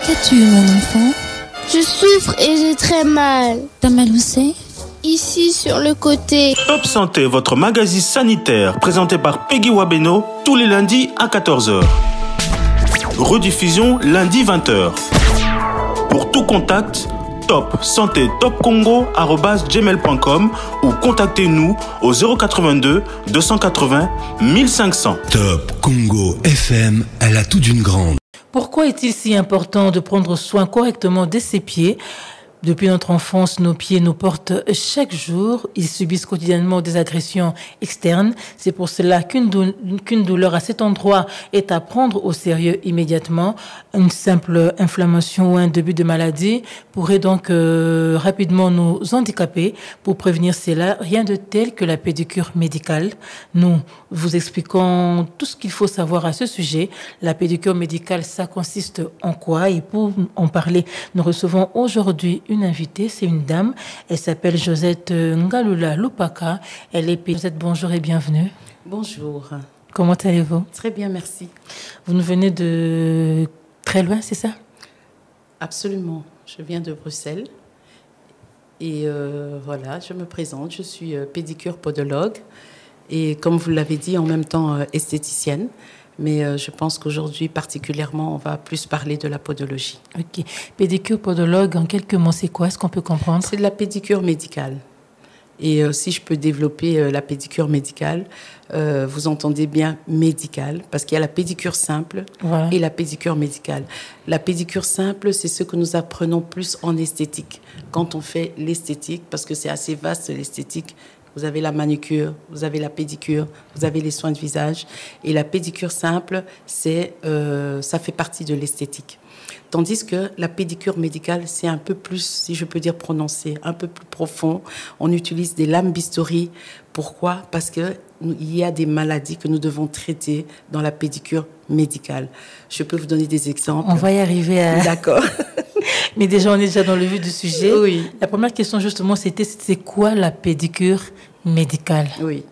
Qu'as-tu, mon enfant? Je souffre et j'ai très mal. T'as mal où c'est? Ici, sur le côté. Top Santé, votre magazine sanitaire, présenté par Peggy Wabeno, tous les lundis à 14h. Rediffusion lundi 20h. Pour tout contact, Top Santé Top Congo@gmail.com ou contactez-nous au 082 280 1500. Top Congo FM, elle a tout d'une grande. Pourquoi est-il si important de prendre soin correctement de ses pieds? Depuis notre enfance, nos pieds nous portent chaque jour. Ils subissent quotidiennement des agressions externes. C'est pour cela qu'une douleur à cet endroit est à prendre au sérieux immédiatement. Une simple inflammation ou un début de maladie pourrait donc rapidement nous handicaper. Pour prévenir cela, rien de tel que la pédicure médicale. Nous vous expliquons tout ce qu'il faut savoir à ce sujet. La pédicure médicale, ça consiste en quoi? Et pour en parler, nous recevons aujourd'hui une invitée, c'est une dame. Elle s'appelle Josette Ngalula Lupaka. Elle est Josette, bonjour et bienvenue. Bonjour. Comment allez-vous? Très bien, merci. Vous nous venez de très loin, c'est ça? Absolument. Je viens de Bruxelles. Et voilà, je me présente. Je suis pédicure podologue. Et comme vous l'avez dit, en même temps esthéticienne. Mais je pense qu'aujourd'hui, particulièrement, on va plus parler de la podologie. Ok. Pédicure, podologue, en quelques mots, c'est quoi? Est-ce qu'on peut comprendre? C'est de la pédicure médicale. Et si je peux développer la pédicure médicale, vous entendez bien médicale, parce qu'il y a la pédicure simple et la pédicure médicale. La pédicure simple, c'est ce que nous apprenons plus en esthétique, quand on fait l'esthétique, parce que c'est assez vaste l'esthétique. Vous avez la manucure, vous avez la pédicure, vous avez les soins de visage. Et la pédicure simple, ça fait partie de l'esthétique. Tandis que la pédicure médicale, c'est un peu plus, si je peux dire prononcé, un peu plus profond. On utilise des lames bistouri. Pourquoi? Parce qu'il y a des maladies que nous devons traiter dans la pédicure médicale. Je peux vous donner des exemples. On va y arriver à... D'accord. Mais déjà, on est déjà dans le vif du sujet. Oui. La première question, justement, c'est quoi la pédicure médicale? Oui.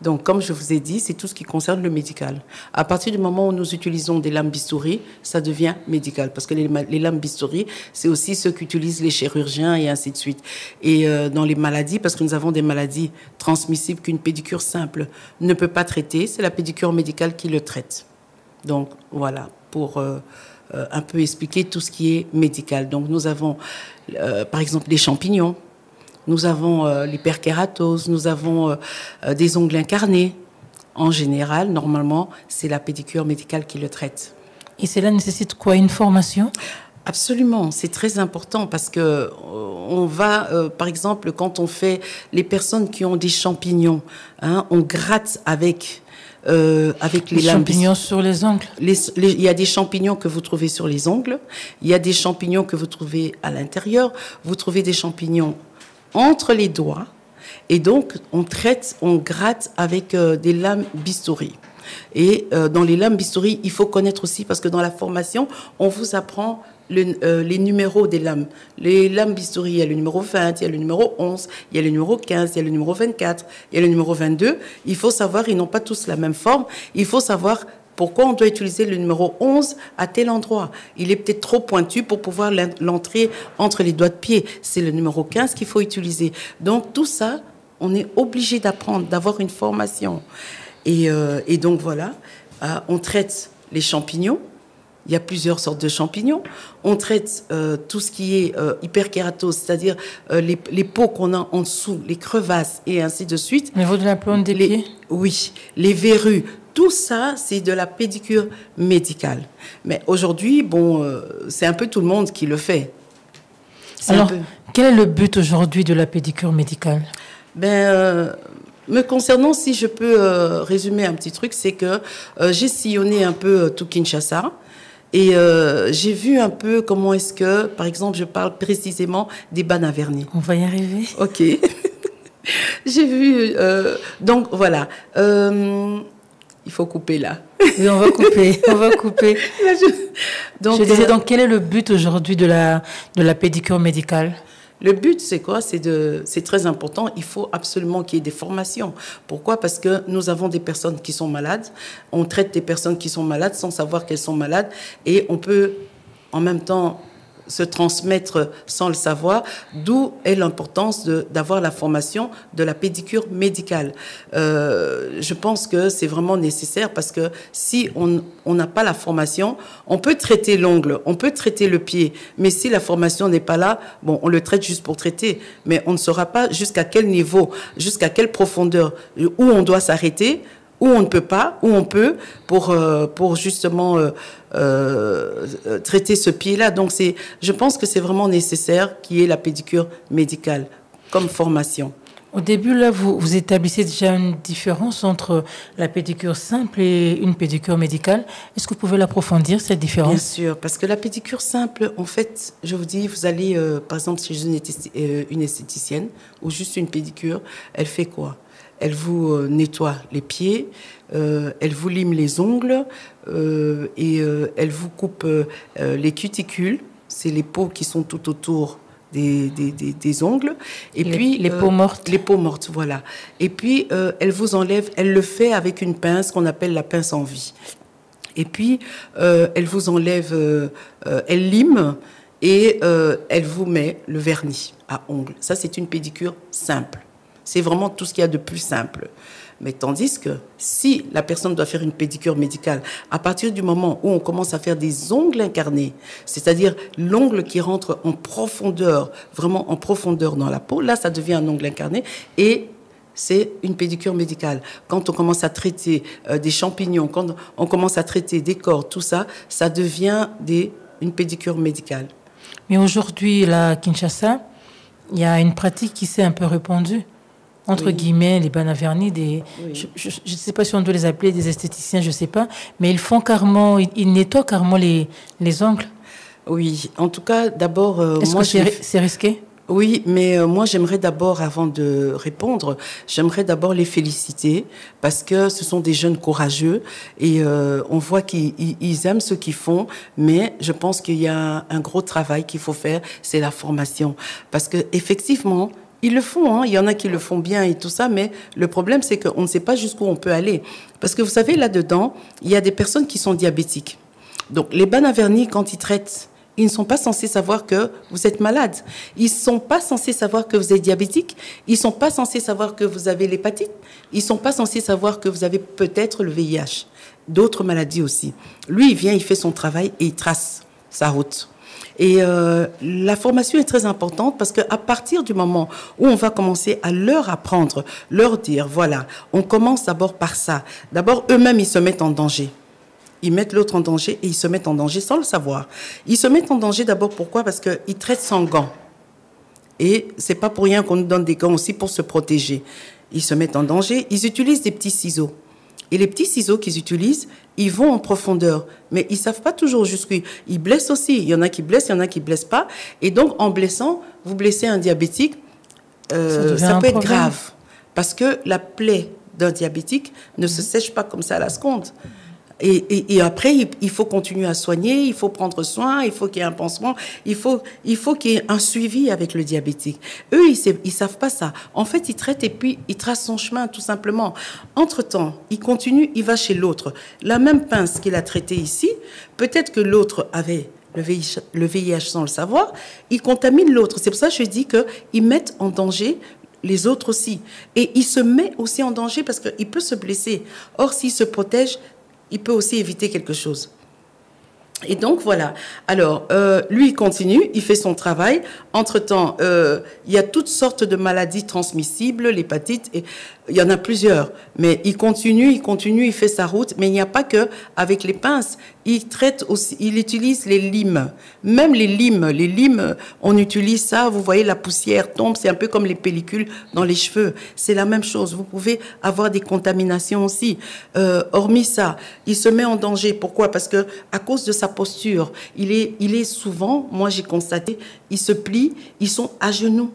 Donc, comme je vous ai dit, c'est tout ce qui concerne le médical. À partir du moment où nous utilisons des lames bistouri, ça devient médical. Parce que les lames bistouri, c'est aussi ceux qu'utilisent les chirurgiens et ainsi de suite. Et dans les maladies, parce que nous avons des maladies transmissibles qu'une pédicure simple ne peut pas traiter, c'est la pédicure médicale qui le traite. Donc, voilà, pour un peu expliquer tout ce qui est médical. Donc, nous avons, par exemple, les champignons. Nous avons l'hyperkératose, nous avons des ongles incarnés. En général, normalement, c'est la pédicure médicale qui le traite. Et cela nécessite quoi? Une formation? Absolument, c'est très important parce que on va, par exemple, quand on fait les personnes qui ont des champignons, hein, on gratte avec les champignons sur les ongles. Il y a des champignons que vous trouvez sur les ongles, il y a des champignons que vous trouvez à l'intérieur, vous trouvez des champignons entre les doigts, et donc on gratte avec des lames bistouri. Et dans les lames bistouri, il faut connaître aussi, parce que dans la formation, on vous apprend les numéros des lames. Les lames bistouri, il y a le numéro 20, il y a le numéro 11, il y a le numéro 15, il y a le numéro 24, il y a le numéro 22. Il faut savoir, ils n'ont pas tous la même forme, il faut savoir pourquoi on doit utiliser le numéro 11 à tel endroit. Il est peut-être trop pointu pour pouvoir l'entrer entre les doigts de pied. C'est le numéro 15 qu'il faut utiliser. Donc tout ça, on est obligé d'apprendre, d'avoir une formation. Et donc voilà, on traite les champignons. Il y a plusieurs sortes de champignons. On traite tout ce qui est hyperkératose, c'est-à-dire les peaux qu'on a en dessous, les crevasses et ainsi de suite. Au niveau de la plante des pieds? Oui, les verrues. Tout ça, c'est de la pédicure médicale. Mais aujourd'hui, bon, c'est un peu tout le monde qui le fait. Alors, quel est le but aujourd'hui de la pédicure médicale? Me concernant, si je peux résumer un petit truc, c'est que j'ai sillonné un peu tout Kinshasa. Et j'ai vu un peu comment est-ce que, par exemple, je parle précisément des bannes vernis. On va y arriver. Ok. J'ai vu... donc, voilà. Il faut couper là. Oui, on va couper. On va couper. Donc, je disais, donc, quel est le but aujourd'hui de la pédicure médicale? Le but, c'est quoi? C'est très important. Il faut absolument qu'il y ait des formations. Pourquoi? Parce que nous avons des personnes qui sont malades. On traite des personnes qui sont malades sans savoir qu'elles sont malades. Et on peut en même temps se transmettre sans le savoir, d'où est l'importance d'avoir la formation de la pédicure médicale. Je pense que c'est vraiment nécessaire parce que si on n'a pas la formation, on peut traiter l'ongle, on peut traiter le pied, mais si la formation n'est pas là, bon, on le traite juste pour traiter, mais on ne saura pas jusqu'à quel niveau, jusqu'à quelle profondeur, où on doit s'arrêter, où on ne peut pas, où on peut, pour justement traiter ce pied-là. Donc, je pense que c'est vraiment nécessaire qu'il y ait la pédicure médicale comme formation. Au début, là, vous établissez déjà une différence entre la pédicure simple et une pédicure médicale. Est-ce que vous pouvez l'approfondir, cette différence? Bien sûr, parce que la pédicure simple, en fait, je vous dis, vous allez, par exemple, chez une esthéticienne ou juste une pédicure, elle fait quoi? Elle vous nettoie les pieds, elle vous lime les ongles et elle vous coupe les cuticules. C'est les peaux qui sont tout autour des ongles. Et puis les peaux mortes. Les peaux mortes, voilà. Et puis elle vous enlève. Elle le fait avec une pince qu'on appelle la pince en vie. Et puis elle vous enlève. Elle lime et elle vous met le vernis à ongles. Ça, c'est une pédicure simple. C'est vraiment tout ce qu'il y a de plus simple. Mais tandis que si la personne doit faire une pédicure médicale, à partir du moment où on commence à faire des ongles incarnés, c'est-à-dire l'ongle qui rentre en profondeur, vraiment en profondeur dans la peau, là, ça devient un ongle incarné et c'est une pédicure médicale. Quand on commence à traiter des champignons, quand on commence à traiter des corps, tout ça, ça devient une pédicure médicale. Mais aujourd'hui, là, à Kinshasa, il y a une pratique qui s'est un peu répandue. Entre guillemets, les banavernis, je ne sais pas si on doit les appeler des esthéticiens, je ne sais pas, mais ils font carrément, ils nettoient carrément les ongles. Oui, en tout cas, d'abord... Est-ce que c'est risqué? Oui, mais moi, j'aimerais d'abord, avant de répondre, j'aimerais d'abord les féliciter parce que ce sont des jeunes courageux et on voit qu'ils aiment ce qu'ils font, mais je pense qu'il y a un gros travail qu'il faut faire, c'est la formation. Parce que effectivement, ils le font, hein. Il y en a qui le font bien et tout ça, mais le problème, c'est qu'on ne sait pas jusqu'où on peut aller. Parce que vous savez, là-dedans, il y a des personnes qui sont diabétiques. Donc, les banavernis, quand ils traitent, ils ne sont pas censés savoir que vous êtes malade. Ils ne sont pas censés savoir que vous êtes diabétique. Ils ne sont pas censés savoir que vous avez l'hépatite. Ils ne sont pas censés savoir que vous avez peut-être le VIH. D'autres maladies aussi. Lui, il vient, il fait son travail et il trace sa route. Et la formation est très importante parce qu'à partir du moment où on va commencer à leur apprendre, leur dire, voilà, on commence d'abord par ça. D'abord, eux-mêmes, ils se mettent en danger. Ils mettent l'autre en danger et ils se mettent en danger sans le savoir. Ils se mettent en danger d'abord, pourquoi? Parce qu'ils traitent sans gants. Et c'est pas pour rien qu'on nous donne des gants aussi pour se protéger. Ils se mettent en danger, ils utilisent des petits ciseaux. Et les petits ciseaux qu'ils utilisent, ils vont en profondeur. Mais ils ne savent pas toujours jusqu'où. Ils blessent aussi. Il y en a qui blessent, il y en a qui ne blessent pas. Et donc, en blessant, vous blessez un diabétique, ça peut être grave. Parce que la plaie d'un diabétique ne se sèche pas comme ça à la seconde. Et après, il faut continuer à soigner, il faut prendre soin, il faut qu'il y ait un pansement, il faut qu'il y ait un suivi avec le diabétique. Eux, ils savent pas ça. En fait, ils traitent et puis ils tracent son chemin, tout simplement. Entre-temps, il continue, il va chez l'autre. La même pince qu'il a traitée ici, peut-être que l'autre avait le VIH sans le savoir, il contamine l'autre. C'est pour ça que je dis qu'ils mettent en danger les autres aussi. Et il se met aussi en danger parce qu'il peut se blesser. Or, s'il se protège, il peut aussi éviter quelque chose. Et donc, voilà. Alors, lui, il continue, il fait son travail. Entre-temps, il y a toutes sortes de maladies transmissibles, l'hépatite, et il y en a plusieurs. Mais il continue, il fait sa route. Mais il n'y a pas que avec les pinces. Il traite aussi, il utilise les limes. Même les limes, on utilise ça. Vous voyez, la poussière tombe. C'est un peu comme les pellicules dans les cheveux. C'est la même chose. Vous pouvez avoir des contaminations aussi. Hormis ça, il se met en danger. Pourquoi? Parce que à cause de sa posture, il est souvent, moi j'ai constaté, il se plie, ils sont à genoux.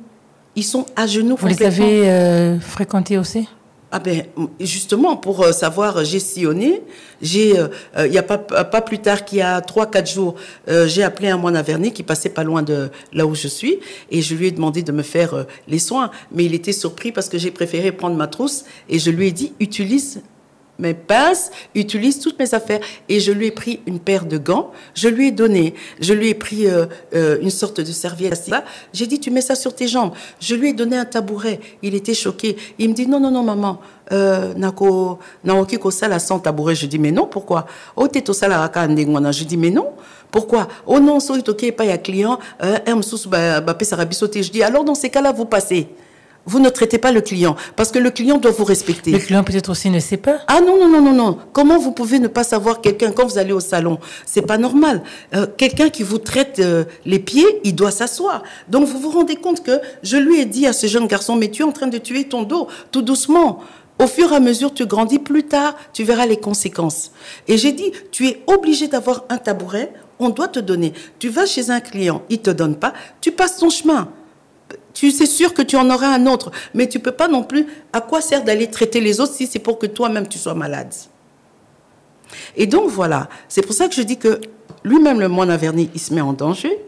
Ils sont à genoux. Vous les avez fréquentés aussi? Ah ben, justement, pour savoir, j'ai sillonné. Il y a pas plus tard qu'il y a 3-4 jours, j'ai appelé un moine à Verny qui passait pas loin de là où je suis et je lui ai demandé de me faire les soins. Mais il était surpris parce que j'ai préféré prendre ma trousse et je lui ai dit, utilise mes pinces, utilise toutes mes affaires. Et je lui ai pris une paire de gants, je lui ai donné. Je lui ai pris une sorte de serviette. J'ai dit, tu mets ça sur tes jambes. Je lui ai donné un tabouret. Il était choqué. Il me dit, non, maman. Naoki ko sala sans tabouret. Je dis, mais non, pourquoi? Oh, t'es au sala raka ndengwana. Je dis, mais non. Pourquoi? Oh non, so itoke pas ya client. Je dis, alors dans ces cas-là, vous passez. Vous ne traitez pas le client, parce que le client doit vous respecter. Le client peut-être aussi ne sait pas. Ah non. Comment vous pouvez ne pas savoir quelqu'un quand vous allez au salon? C'est pas normal. Quelqu'un qui vous traite les pieds, il doit s'asseoir. Donc vous vous rendez compte que je lui ai dit à ce jeune garçon, mais tu es en train de tuer ton dos, tout doucement. Au fur et à mesure, tu grandis, plus tard, tu verras les conséquences. Et j'ai dit, tu es obligé d'avoir un tabouret, on doit te donner. Tu vas chez un client, il te donne pas, tu passes ton chemin. Tu sais sûr que tu en auras un autre, mais tu peux pas non plus. À quoi sert d'aller traiter les autres si c'est pour que toi-même tu sois malade? Et donc voilà, c'est pour ça que je dis que lui-même, le moine Averni, il se met en danger,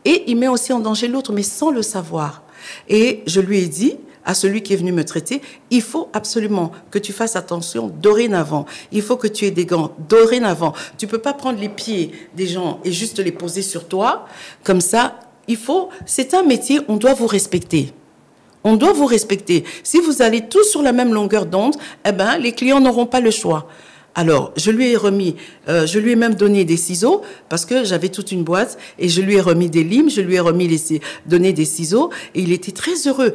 et il met aussi en danger l'autre, mais sans le savoir. Et je lui ai dit à celui qui est venu me traiter, il faut absolument que tu fasses attention dorénavant. Il faut que tu aies des gants dorénavant. Tu peux pas prendre les pieds des gens et juste les poser sur toi comme ça. C'est un métier, on doit vous respecter. On doit vous respecter. Si vous allez tous sur la même longueur d'onde, les clients n'auront pas le choix. Alors, je lui ai même donné des ciseaux, parce que j'avais toute une boîte, et je lui ai remis des limes, je lui ai donné des ciseaux, et il était très heureux.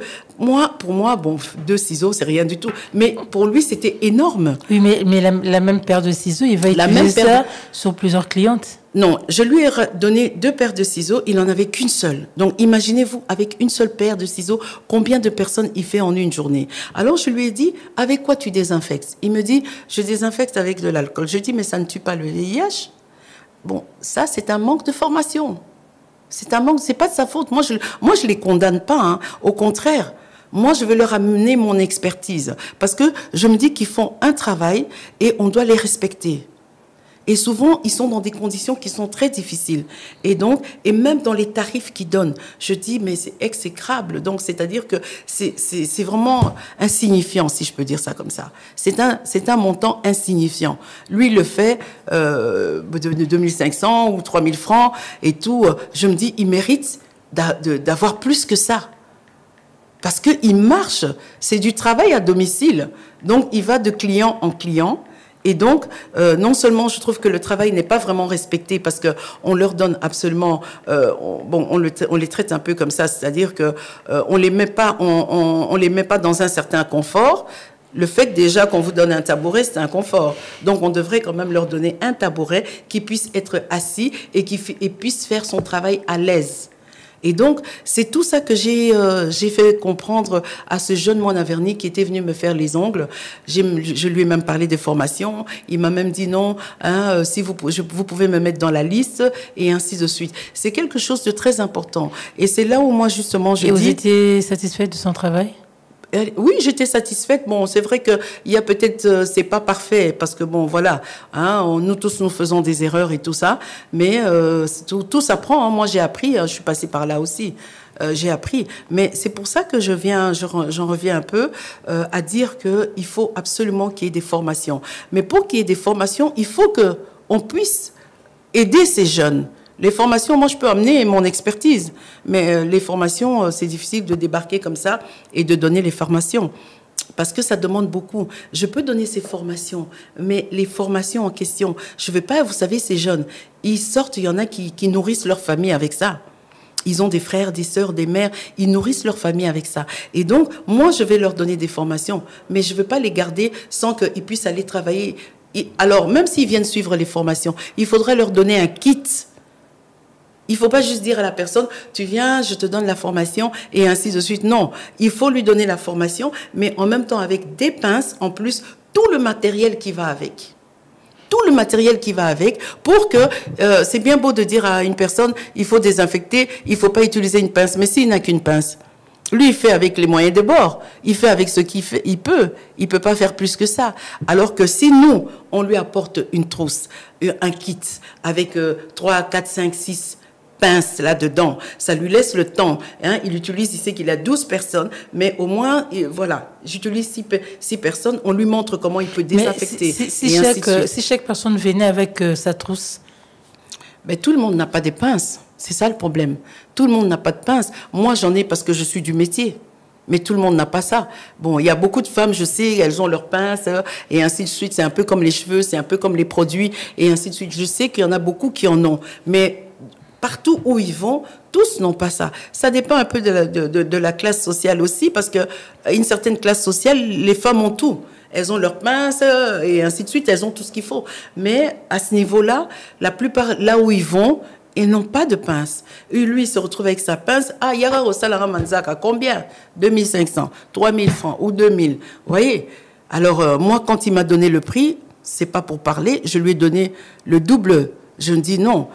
Pour moi, 2 ciseaux, c'est rien du tout. Mais pour lui, c'était énorme. Oui, mais la même paire de ciseaux, il va utiliser ça sur plusieurs clientes. Non, je lui ai donné 2 paires de ciseaux, il n'en avait qu'une seule. Donc, imaginez-vous, avec une seule paire de ciseaux, combien de personnes il fait en une journée. Alors, je lui ai dit, avec quoi tu désinfectes? Il me dit, je désinfecte avec de l'alcool. Je dis, mais ça ne tue pas le VIH? Bon, ça, c'est un manque de formation. C'est pas de sa faute. Moi, je les condamne pas, hein. Au contraire. Moi, je veux leur amener mon expertise. Parce que je me dis qu'ils font un travail et on doit les respecter. Et souvent, ils sont dans des conditions qui sont très difficiles. Et même dans les tarifs qu'ils donnent, je dis, mais c'est exécrable. Donc, c'est-à-dire que c'est vraiment insignifiant, si je peux dire ça comme ça. C'est un montant insignifiant. Lui, il le fait de 2500 ou 3000 francs et tout. Je me dis, il mérite d'avoir plus que ça. Parce qu'il marche. C'est du travail à domicile. Donc, il va de client en client. Et donc, non seulement je trouve que le travail n'est pas vraiment respecté parce que on leur donne absolument, on les traite un peu comme ça, c'est-à-dire que on les met pas dans un certain confort. Le fait déjà qu'on vous donne un tabouret, c'est un confort. Donc, on devrait quand même leur donner un tabouret qui puisse être assis et qui puisse faire son travail à l'aise. Et donc, c'est tout ça que j'ai fait comprendre à ce jeune moine Averni qui était venu me faire les ongles. Je lui ai même parlé des formations. Il m'a même dit non, si vous pouvez me mettre dans la liste et ainsi de suite. C'est quelque chose de très important. Et c'est là où moi, justement, je dis... Et vous étiez satisfaite de son travail ? Oui, j'étais satisfaite. Bon, c'est vrai que il y a peut-être, c'est pas parfait parce que bon, voilà, nous tous nous faisons des erreurs et tout ça, mais tout s'apprend. Hein. Moi, j'ai appris. Je suis passée par là aussi. J'ai appris. Mais c'est pour ça que j'en reviens un peu à dire que il faut absolument qu'il y ait des formations. Mais pour qu'il y ait des formations, il faut que on puisse aider ces jeunes. Les formations, moi, je peux amener mon expertise, mais les formations, c'est difficile de débarquer comme ça et de donner les formations, parce que ça demande beaucoup. Je peux donner ces formations, mais les formations en question, je ne vais pas, vous savez, ces jeunes, ils sortent, il y en a qui nourrissent leur famille avec ça. Ils ont des frères, des sœurs, des mères, ils nourrissent leur famille avec ça. Et donc, moi, je vais leur donner des formations, mais je ne veux pas les garder sans qu'ils puissent aller travailler. Alors, même s'ils viennent suivre les formations, il faudrait leur donner un kit. Il ne faut pas juste dire à la personne, tu viens, je te donne la formation et ainsi de suite. Non, il faut lui donner la formation, mais en même temps avec des pinces, en plus, tout le matériel qui va avec. Tout le matériel qui va avec pour que, c'est bien beau de dire à une personne, il faut désinfecter, il ne faut pas utiliser une pince. Mais s'il n'a qu'une pince, lui, il fait avec les moyens de bord. Il fait avec ce qu'il fait. Il peut pas faire plus que ça. Alors que si nous, on lui apporte une trousse, un kit avec 3, 4, 5, 6 pince là-dedans. Ça lui laisse le temps. Hein. Il utilise, il sait qu'il a 12 personnes, mais au moins, voilà, j'utilise 6 personnes, on lui montre comment il peut désinfecter. Mais si chaque personne venait avec sa trousse? Mais tout le monde n'a pas des pinces. C'est ça le problème. Tout le monde n'a pas de pince. Moi, j'en ai parce que je suis du métier. Mais tout le monde n'a pas ça. Bon, il y a beaucoup de femmes, je sais, elles ont leurs pinces et ainsi de suite. C'est un peu comme les cheveux, c'est un peu comme les produits et ainsi de suite. Je sais qu'il y en a beaucoup qui en ont. Mais partout où ils vont, tous n'ont pas ça. Ça dépend un peu de la classe sociale aussi, parce que une certaine classe sociale, les femmes ont tout. Elles ont leurs pinces et ainsi de suite. Elles ont tout ce qu'il faut. Mais à ce niveau-là, la plupart, là où ils vont, ils n'ont pas de pince. Et lui, il se retrouve avec sa pince. Ah, Yara Rosalara Manzaka, combien? 2500, 3000 francs ou 2000. Vous voyez? Alors, moi, quand il m'a donné le prix, c'est pas pour parler, je lui ai donné le double. Je me dis non.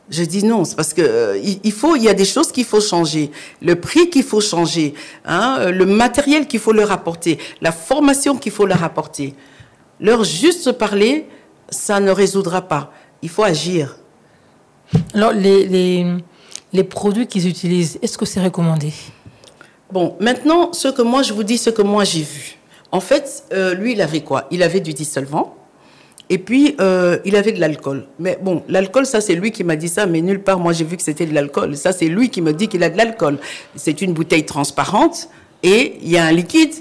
Je dis non, c'est parce que il y a des choses qu'il faut changer, le prix qu'il faut changer, hein, le matériel qu'il faut leur apporter, la formation qu'il faut leur apporter. Leur juste parler, ça ne résoudra pas. Il faut agir. Alors, les produits qu'ils utilisent, est-ce que c'est recommandé? Bon, maintenant, ce que moi je vous dis, ce que moi j'ai vu. En fait, lui, il avait quoi? Il avait du dissolvant. Et puis, il avait de l'alcool. Mais bon, l'alcool, ça, c'est lui qui m'a dit ça, mais nulle part, moi, j'ai vu que c'était de l'alcool. Ça, c'est lui qui me dit qu'il a de l'alcool. C'est une bouteille transparente et il y a un liquide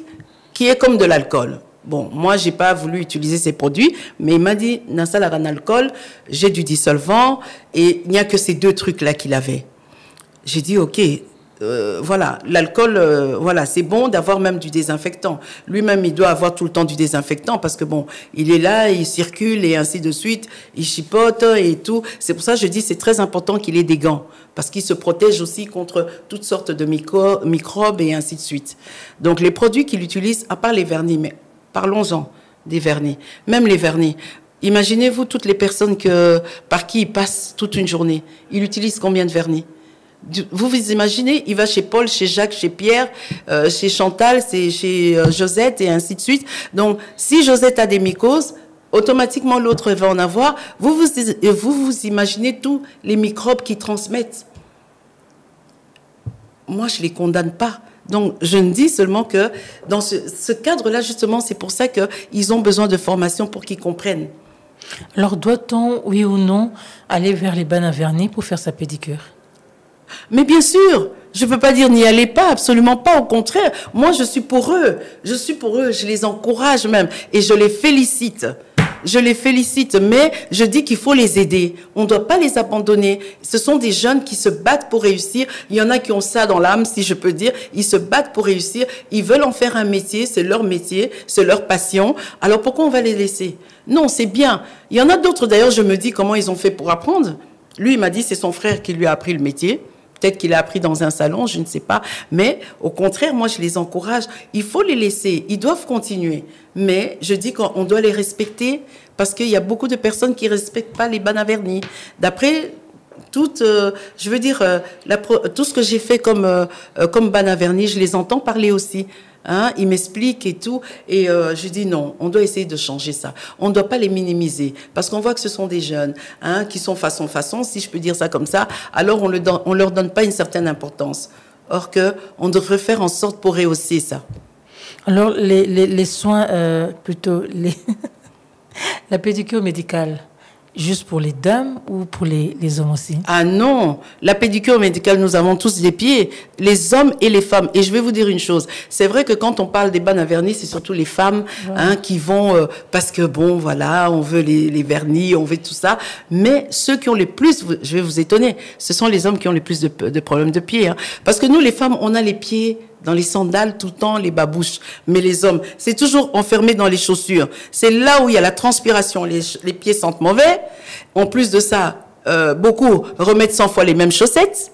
qui est comme de l'alcool. Bon, moi, j'ai pas voulu utiliser ces produits, mais il m'a dit, Nassal a un alcool, j'ai du dissolvant, et il n'y a que ces 2 trucs-là qu'il avait. J'ai dit, OK, voilà, l'alcool, voilà, c'est bon d'avoir même du désinfectant. Lui-même, il doit avoir tout le temps du désinfectant parce que bon, il est là, il circule et ainsi de suite, il chipote et tout. C'est pour ça que je dis c'est très important qu'il ait des gants parce qu'il se protège aussi contre toutes sortes de microbes et ainsi de suite. Donc les produits qu'il utilise, à part les vernis, mais parlons-en des vernis, même les vernis. Imaginez-vous toutes les personnes par qui il passe toute une journée. Il utilise combien de vernis? Vous vous imaginez, il va chez Paul, chez Jacques, chez Pierre, chez Chantal, chez Josette et ainsi de suite. Donc, si Josette a des mycoses, automatiquement l'autre va en avoir. Vous imaginez tous les microbes qui transmettent. Moi, je les condamne pas. Donc, je ne dis seulement que dans ce cadre-là, justement, c'est pour ça qu'ils ont besoin de formation pour qu'ils comprennent. Alors, doit-on, oui ou non, aller vers les bains à vernis pour faire sa pédicure? Mais bien sûr, je ne peux pas dire n'y allez pas, absolument pas, au contraire. Moi, je suis pour eux, je les encourage même et je les félicite. Mais je dis qu'il faut les aider. On ne doit pas les abandonner. Ce sont des jeunes qui se battent pour réussir. Il y en a qui ont ça dans l'âme, si je peux dire. Ils se battent pour réussir. Ils veulent en faire un métier, c'est leur passion. Alors pourquoi on va les laisser? Non, c'est bien. Il y en a d'autres, d'ailleurs, je me dis comment ils ont fait pour apprendre. Lui, il m'a dit c'est son frère qui lui a appris le métier. Peut-être qu'il a appris dans un salon, je ne sais pas. Mais au contraire, moi, je les encourage. Il faut les laisser. Ils doivent continuer. Mais je dis qu'on doit les respecter parce qu'il y a beaucoup de personnes qui ne respectent pas les bancs à vernis. D'après tout ce que j'ai fait comme banc à vernis, je les entends parler aussi. Hein, ils m'expliquent et tout. Et je dis non, on doit essayer de changer ça. On ne doit pas les minimiser. Parce qu'on voit que ce sont des jeunes qui sont façon, si je peux dire ça comme ça. Alors on ne leur donne pas une certaine importance. Or qu'on devrait faire en sorte pour rehausser ça. Alors les soins, plutôt la pédicure médicale, juste pour les dames ou pour les hommes aussi? Ah non, la pédicure médicale, nous avons tous des pieds, les hommes et les femmes. Et je vais vous dire une chose, c'est vrai que quand on parle des bancs à vernis, c'est surtout les femmes qui vont, parce que bon, voilà, on veut les vernis, on veut tout ça. Mais ceux qui ont les plus, je vais vous étonner, ce sont les hommes qui ont les plus de problèmes de pieds. Hein. Parce que nous, les femmes, on a les pieds dans les sandales tout le temps, les babouches. Mais les hommes, c'est toujours enfermé dans les chaussures. C'est là où il y a la transpiration. Les pieds sentent mauvais. En plus de ça, beaucoup remettent 100 fois les mêmes chaussettes,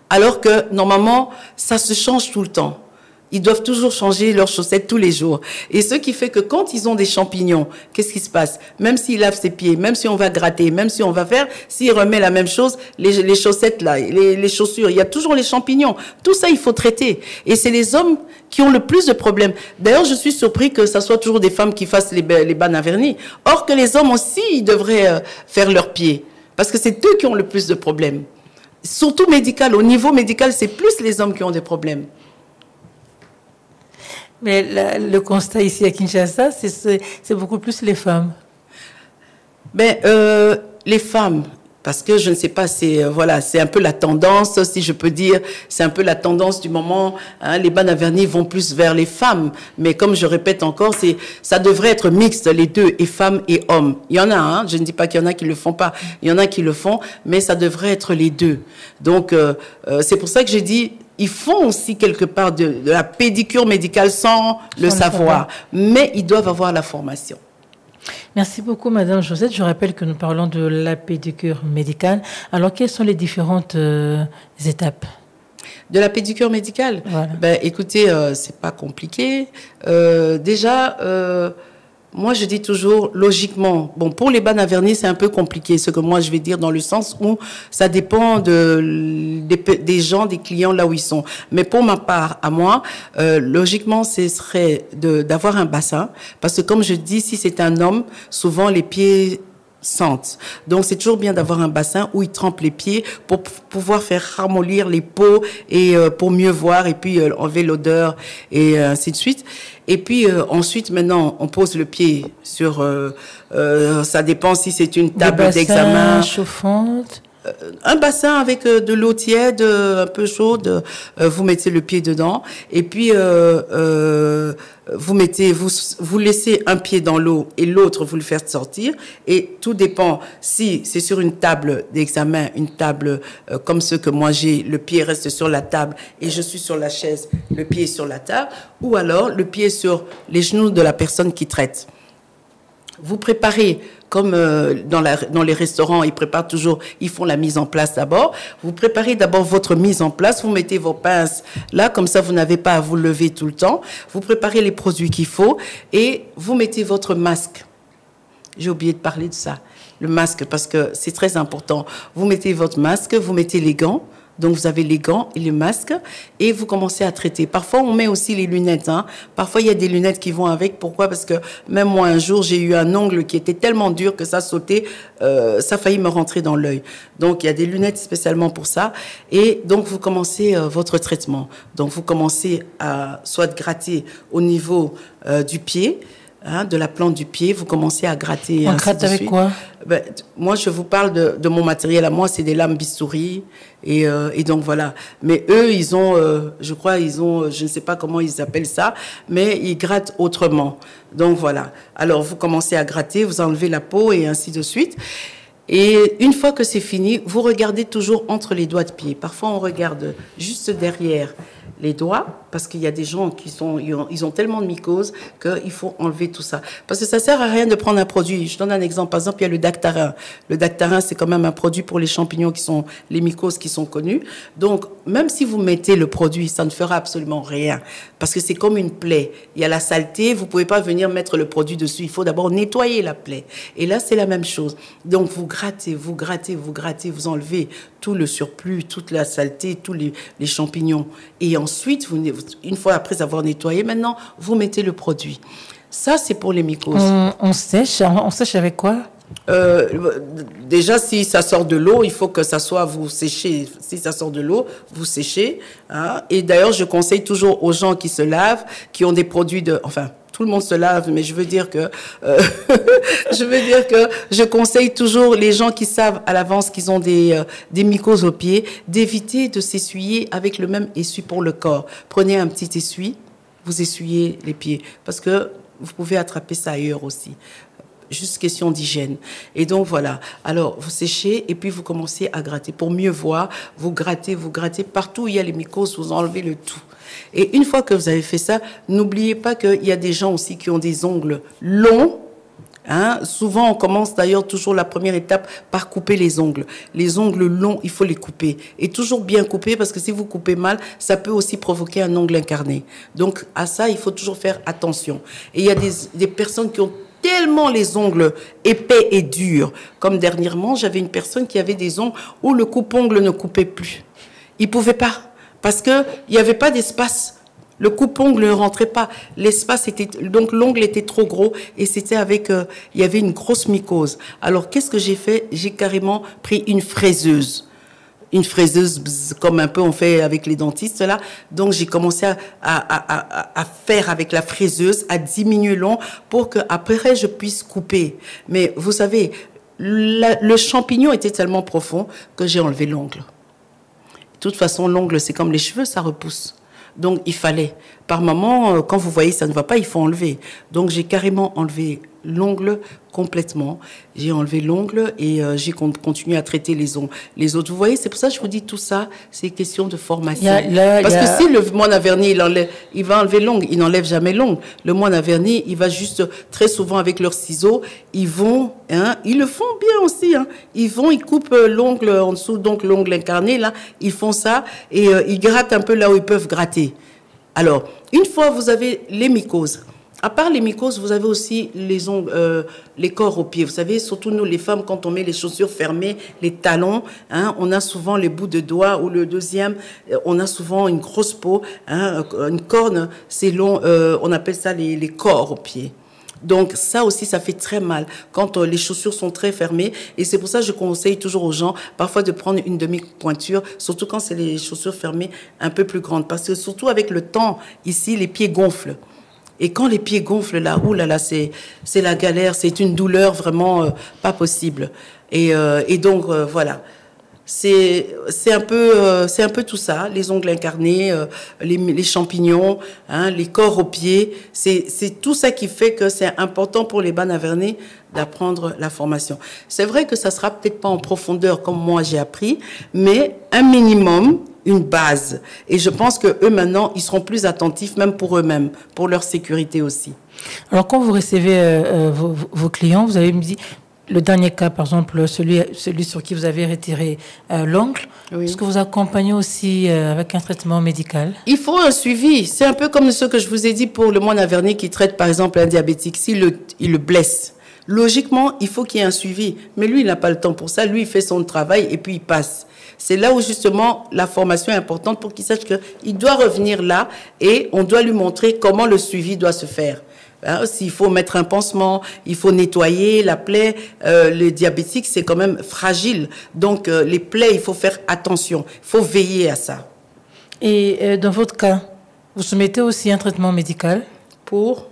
alors que normalement, ça se change tout le temps. Ils doivent toujours changer leurs chaussettes tous les jours. Et ce qui fait que quand ils ont des champignons, qu'est-ce qui se passe? Même s'ils lavent ses pieds, même si on va gratter, même si on va faire, s'il remet la même chose, les chaussettes là, les chaussures, il y a toujours les champignons. Tout ça, il faut traiter. Et c'est les hommes qui ont le plus de problèmes. D'ailleurs, je suis surpris que ça soit toujours des femmes qui fassent les bancs à vernis. Or que les hommes aussi, ils devraient faire leurs pieds. Parce que c'est eux qui ont le plus de problèmes. surtout médical. Au niveau médical, c'est plus les hommes qui ont des problèmes. Mais le constat ici à Kinshasa, c'est beaucoup plus les femmes. Ben, les femmes, parce que je ne sais pas, c'est voilà, c'est un peu la tendance, si je peux dire, c'est un peu la tendance du moment. Hein, les Banavernis vont plus vers les femmes, mais comme je répète encore, ça devrait être mixte, les deux, et femmes et hommes. Il y en a, hein, je ne dis pas qu'il y en a qui le font pas, il y en a qui le font, mais ça devrait être les deux. Donc c'est pour ça que j'ai dit, ils font aussi quelque part de la pédicure médicale sans le savoir, mais ils doivent avoir la formation. Merci beaucoup, Madame Josette. Je rappelle que nous parlons de la pédicure médicale. Alors, quelles sont les différentes étapes de la pédicure médicale? Voilà. Ben, écoutez, c'est pas compliqué. Déjà, moi, je dis toujours, logiquement, bon, pour les Banavernis, c'est un peu compliqué, ce que moi, je vais dire, dans le sens où ça dépend des gens, des clients, là où ils sont. Mais pour ma part, à moi, logiquement, ce serait d'avoir un bassin, parce que comme je dis, si c'est un homme, souvent, les pieds sentent. Donc, c'est toujours bien d'avoir un bassin où ils trempent les pieds pour pouvoir faire ramollir les peaux et pour mieux voir et puis enlever l'odeur et ainsi de suite. Et puis ensuite, maintenant, on pose le pied sur... ça dépend si c'est une table d'examen. Chauffante. Un bassin avec de l'eau tiède, un peu chaude. Vous mettez le pied dedans. Et puis, vous laissez un pied dans l'eau et l'autre, vous le faites sortir. Et tout dépend si c'est sur une table d'examen, une table comme ce que moi j'ai, le pied reste sur la table et je suis sur la chaise, le pied sur la table. Ou alors, le pied sur les genoux de la personne qui traite. Vous préparez, comme dans les restaurants, ils font la mise en place d'abord. Vous préparez d'abord votre mise en place, vous mettez vos pinces là, comme ça vous n'avez pas à vous lever tout le temps. Vous préparez les produits qu'il faut et vous mettez votre masque. J'ai oublié de parler de ça, le masque, parce que c'est très important. Vous mettez votre masque, vous mettez les gants. Donc, vous avez les gants et les masques et vous commencez à traiter. Parfois, on met aussi les lunettes. Hein. Parfois, il y a des lunettes qui vont avec. Pourquoi? Parce que même moi, un jour, j'ai eu un ongle qui était tellement dur que ça sautait, ça a failli me rentrer dans l'œil. Donc, il y a des lunettes spécialement pour ça. Et donc, vous commencez votre traitement. Donc, vous commencez à soit gratter au niveau du pied, hein, de la plante du pied. Vous commencez à gratter. On gratte avec quoi? Ben, moi, je vous parle de mon matériel. À moi, c'est des lames bistouri. Et donc, voilà. Mais eux, ils ont, je crois, je ne sais pas comment ils appellent ça, mais ils grattent autrement. Donc, voilà. Alors, vous commencez à gratter, vous enlevez la peau et ainsi de suite. Et une fois que c'est fini, vous regardez toujours entre les doigts de pied. Parfois, on regarde juste derrière les doigts, parce qu'il y a des gens ils ont tellement de mycoses qu'il faut enlever tout ça. Parce que ça sert à rien de prendre un produit. Je donne un exemple. Par exemple, il y a le Dactarin. Le Dactarin, c'est quand même un produit pour les champignons les mycoses qui sont connus. Donc, même si vous mettez le produit, ça ne fera absolument rien. Parce que c'est comme une plaie. Il y a la saleté, vous pouvez pas venir mettre le produit dessus. Il faut d'abord nettoyer la plaie. Et là, c'est la même chose. Donc, vous grattez, vous enlevez tout le surplus, toute la saleté, tous les champignons. Et ensuite, une fois après avoir nettoyé, maintenant, vous mettez le produit. Ça, c'est pour les mycoses. On sèche avec quoi? Déjà, si ça sort de l'eau, il faut que ça soit, vous séchez. Si ça sort de l'eau, vous séchez. Hein. Et d'ailleurs, je conseille toujours aux gens qui se lavent, qui ont des produits enfin, tout le monde se lave, mais je veux dire que je conseille toujours les gens qui savent à l'avance qu'ils ont des mycoses aux pieds, d'éviter de s'essuyer avec le même essuie pour le corps. Prenez un petit essuie, vous essuyez les pieds, parce que vous pouvez attraper ça ailleurs aussi. Juste question d'hygiène. Et donc, voilà. Alors, vous séchez et puis vous commencez à gratter. Pour mieux voir, vous grattez. Partout où il y a les mycoses, vous enlevez le tout. Et une fois que vous avez fait ça, n'oubliez pas qu'il y a des gens aussi qui ont des ongles longs. Hein. Souvent, on commence d'ailleurs toujours la première étape par couper les ongles. Les ongles longs, il faut les couper. Et toujours bien couper, parce que si vous coupez mal, ça peut aussi provoquer un ongle incarné. Donc, à ça, il faut toujours faire attention. Et il y a des personnes qui ont tellement les ongles épais et durs. Comme dernièrement, j'avais une personne qui avait des ongles où le coupe-ongle ne coupait plus. Il pouvait pas, parce que il y avait pas d'espace. Le coupe-ongle ne rentrait pas. L'espace donc l'ongle était trop gros et c'était il y avait une grosse mycose. Alors, qu'est-ce que j'ai fait? J'ai carrément pris une fraiseuse. une fraiseuse, bzz, comme un peu on fait avec les dentistes là. Donc j'ai commencé à faire avec la fraiseuse, à diminuer l'ongle pour que après je puisse couper. Mais vous savez, le champignon était tellement profond que j'ai enlevé l'ongle. De toute façon, l'ongle c'est comme les cheveux, ça repousse. Donc il fallait. Par moment, quand vous voyez ça ne va pas, il faut enlever. Donc j'ai carrément enlevé l'ongle complètement. J'ai enlevé l'ongle et j'ai continué à traiter les ongles. Les autres, vous voyez, c'est pour ça que je vous dis tout ça, c'est question de formation. Parce que si le moine à vernis, il va enlever l'ongle, il n'enlève jamais l'ongle. Le moine à vernis, il va juste, très souvent avec leurs ciseaux, ils vont, ils le font bien aussi, ils coupent l'ongle en dessous, donc l'ongle incarné, là, ils font ça et ils grattent un peu là où ils peuvent gratter. Alors, une fois vous avez les mycoses, à part les mycoses, vous avez aussi les ongles, les corps aux pieds. Vous savez, surtout nous les femmes, quand on met les chaussures fermées, les talons, on a souvent les bouts de doigts ou le deuxième, on a souvent une grosse peau, une corne, c'est long, on appelle ça les corps aux pieds. Donc ça aussi, ça fait très mal quand les chaussures sont très fermées. Et c'est pour ça que je conseille toujours aux gens parfois de prendre une demi-pointure, surtout quand c'est les chaussures fermées un peu plus grandes. Parce que surtout avec le temps, ici, les pieds gonflent. Et quand les pieds gonflent, là, oulala, c'est la galère, c'est une douleur vraiment pas possible. Et donc, voilà. C'est un peu tout ça, les ongles incarnés, les champignons, les corps aux pieds. C'est tout ça qui fait que c'est important pour les Bana Vernet d'apprendre la formation. C'est vrai que ça sera peut-être pas en profondeur comme moi j'ai appris, mais un minimum, une base. Et je pense que eux maintenant, ils seront plus attentifs, même pour eux-mêmes, pour leur sécurité aussi. Alors quand vous recevez vos clients, vous avez me dit le dernier cas, par exemple, celui sur qui vous avez retiré l'ongle, oui. Est-ce que vous accompagnez aussi avec un traitement médical? Il faut un suivi. C'est un peu comme ce que je vous ai dit pour le moine à vernis qui traite, par exemple, un diabétique. S'il le blesse, logiquement, il faut qu'il y ait un suivi. Mais lui, il n'a pas le temps pour ça. Lui, il fait son travail et puis il passe. C'est là où, justement, la formation est importante pour qu'il sache qu'il doit revenir là et on doit lui montrer comment le suivi doit se faire. S'il faut mettre un pansement, il faut nettoyer la plaie. Les diabétiques, c'est quand même fragile. Donc, les plaies, il faut faire attention. Il faut veiller à ça. Et dans votre cas, vous soumettez aussi un traitement médical? Pour